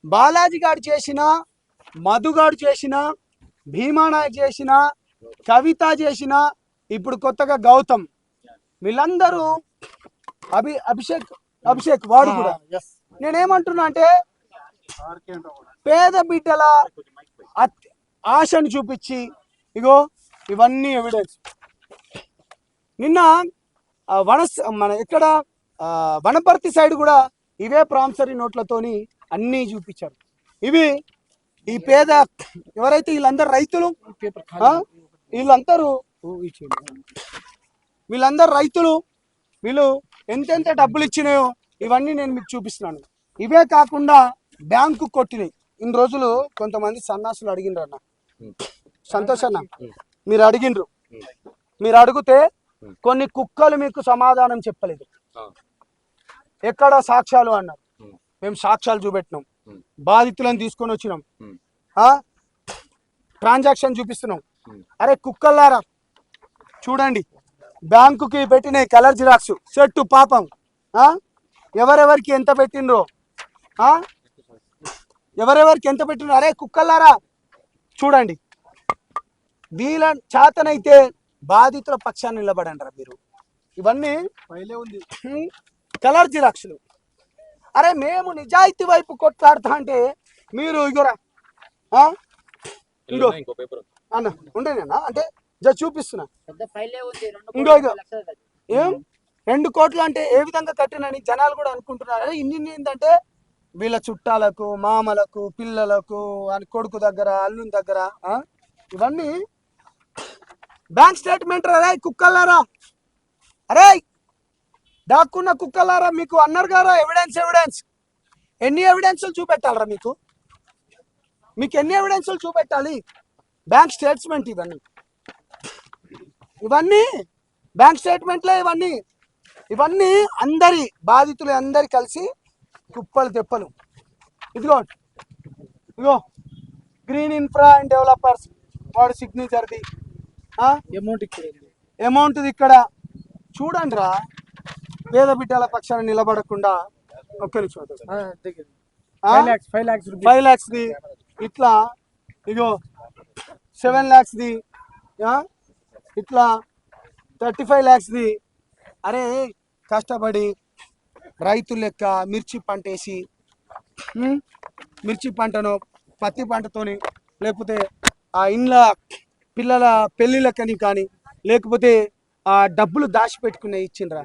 బాలాజీ గారు చేసిన, మధుగాడు చేసిన, భీమానాయక్ చేసిన, కవిత చేసిన, ఇప్పుడు కొత్తగా గౌతమ్, వీళ్ళందరూ అభిషేక్ వాడు కూడా. నేనేమంటున్నా అంటే పేద బిడ్డల ఆశను చూపించి ఇగో ఇవన్నీ ఎవిడెన్స్. నిన్న మన ఎక్కడ వనపర్తి సైడ్ కూడా ఇవే ప్రామిసరీ నోట్లతోని అన్నీ చూపించారు. ఇవి ఈ పేద ఎవరైతే వీళ్ళందరూ రైతులు, వీళ్ళందరూ రైతులు, వీళ్ళు ఎంతెంత డబ్బులు ఇచ్చినాయో ఇవన్నీ నేను మీకు చూపిస్తున్నాను. ఇవే కాకుండా బ్యాంకు కొట్టినాయి. ఇన్ని రోజులు కొంతమంది సన్నాసులు అడిగినరు అన్న, సంతోష్ అన్న, మీరు అడిగినరు, మీరు అడిగితే కొన్ని కుక్కలు మీకు సమాధానం చెప్పలేదు. ఎక్కడ సాక్ష్యాలు అన్నారు, మేము సాక్ష్యాలు చూపెట్టినాం, బాధితులను తీసుకొని వచ్చినాం, ట్రాన్సాక్షన్ చూపిస్తున్నాం. అరే కుక్కల్లారా చూడండి, బ్యాంకుకి పెట్టిన కలర్ జిరాక్స్ సెట్టు పాపం, ఎవరెవరికి ఎంత పెట్టినరో, ఎవరెవరికి ఎంత పెట్టినరో. అరే కుక్కల్లారా చూడండి, వీళ్ళ చేతనైతే బాధితుల పక్షాన్ని నిలబడండి రా మీరు. ఇవన్నీ ఉంది కలర్ జిరాక్స్లు. అరే మేము నిజాయితీ వైపు కొట్లాడుతా అంటే మీరు ఇగోరా ఇంకో అన్న ఉండేనా అంటే జస్ట్ చూపిస్తున్నా. ఇంకో ఇగో ఏం 2 కోట్లు అంటే ఏ విధంగా కట్టినని జనాలు కూడా అనుకుంటున్నారు. అరే ఇన్ని ఏంటంటే వీళ్ళ చుట్టాలకు, మామలకు, పిల్లలకు, కొడుకు దగ్గర, అల్లుని దగ్గర ఇవన్నీ బ్యాంక్ స్టేట్మెంట్. అరే కుక్కలారా, అరే దాక్కున్న కుక్కలారా, మీకు అన్నారు కదా ఎవిడెన్స్. ఎన్ని ఎవిడెన్సులు చూపెట్టాలరా మీకు ఎన్ని ఎవిడెన్సులు చూపెట్టాలి? బ్యాంక్ స్టేట్మెంట్ ఇవన్నీ బ్యాంక్ స్టేట్మెంట్లే ఇవన్నీ అందరి బాధితులు అందరి కలిసి కుప్పలు తెప్పలు. ఇదిగో గ్రీన్ ఇన్ఫ్రా అండ్ డెవలపర్స్ వాడు సిగ్నేచర్ది అమౌంట్ ఇక్కడ చూడండి రా. పేద బిడ్డల పక్షాన నిలబడకుండా ఒక్క నిమిషం 5 lakhsది ఇట్లా, ఇగో 7 lakhsది, ఇట్లా 35 lakhsది. అరే కష్టపడి రైతులు లెక్క మిర్చి పంట వేసి, మిర్చి పంటను పత్తి పంటతోని, లేకపోతే ఆ ఇండ్ల పిల్లల పెళ్ళిళ్ళకని కానీ, లేకపోతే ఆ డబ్బులు దాచిపెట్టుకునే ఇచ్చిండ్రా.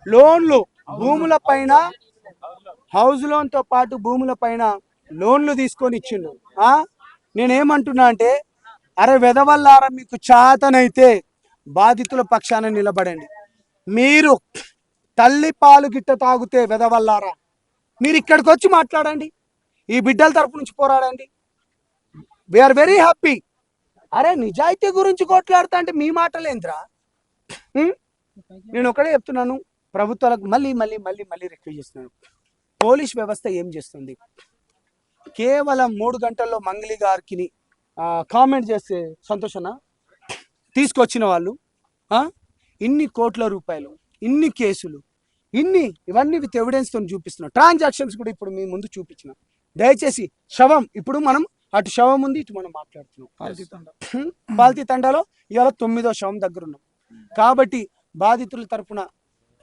లోన్లు భూముల పైన, హౌస్ లోన్తో పాటు భూముల పైన లోన్లు తీసుకొని ఇచ్చిండు. నేనేమంటున్నా అంటే అరే వెదవల్లారా, మీకు చాతనైతే బాధితుల పక్షాన నిలబడండి. మీరు తల్లి పాలు గిట్ట తాగితే వెదవల్లారా, మీరు ఇక్కడికి వచ్చి మాట్లాడండి, ఈ బిడ్డల తరపు నుంచి పోరాడండి. We are very happy. అరే నిజాయితీ గురించి కొట్లాడుతా అంటే మీ మాటలేంద్రా. నేను ఒకటే చెప్తున్నాను, ప్రభుత్వాలకు మళ్ళీ రిక్వెస్ట్ చేస్తున్నాను. పోలీస్ వ్యవస్థ ఏం చేస్తుంది? కేవలం 3 గంటల్లో మంగళి గారికి కామెంట్ చేస్తే సంతోషనా తీసుకొచ్చిన వాళ్ళు ఇన్ని కోట్ల రూపాయలు, ఇన్ని కేసులు, ఇవన్నీ విత్ ఎవిడెన్స్తో చూపిస్తున్నాం. ట్రాన్సాక్షన్స్ కూడా ఇప్పుడు మీ ముందు చూపించిన. దయచేసి శవం, ఇప్పుడు మనం అటు శవం ఉంది, ఇటు మనం మాట్లాడుతున్నాం. పాల్తీ తండాలో ఇవాళ 9వ శవం దగ్గర ఉన్నాం. కాబట్టి బాధితుల తరపున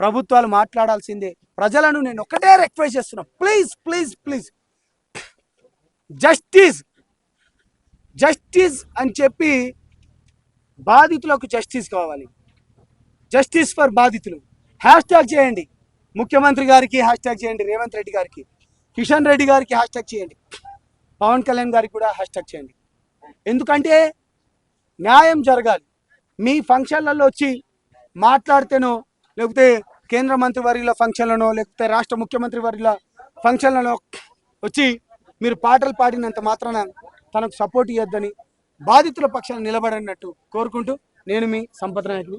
ప్రభుత్వాలు మాట్లాడాల్సిందే. ప్రజలను నేను ఒకటే రిక్వెస్ట్ చేస్తున్నా, ప్లీజ్ జస్టిస్ అని చెప్పి బాధితులకు జస్టిస్ కావాలి. జస్టిస్ ఫర్ బాధితులు హ్యాష్ట్యాగ్ చేయండి. ముఖ్యమంత్రి గారికి హ్యాష్ట్యాగ్ చేయండి, రేవంత్ రెడ్డి గారికి, కిషన్ రెడ్డి గారికి హ్యాష్ట్యాగ్ చేయండి, పవన్ కళ్యాణ్ గారికి కూడా హ్యాష్ట్యాగ్ చేయండి. ఎందుకంటే న్యాయం జరగాలి. మీ ఫంక్షన్లలో వచ్చి మాట్లాడితేనో, లేకపోతే కేంద్ర మంత్రి వర్యుల ఫంక్షన్లనో, లేకపోతే రాష్ట్ర ముఖ్యమంత్రి వర్యుల ఫంక్షన్లలో వచ్చి మీరు పాటలు పాడినంత మాత్రాన తనకు సపోర్ట్ ఇవ్వద్దని, బాధితుల పక్షాన నిలబడినట్టు కోరుకుంటూ నేను మీ సంపద నాయకుడు.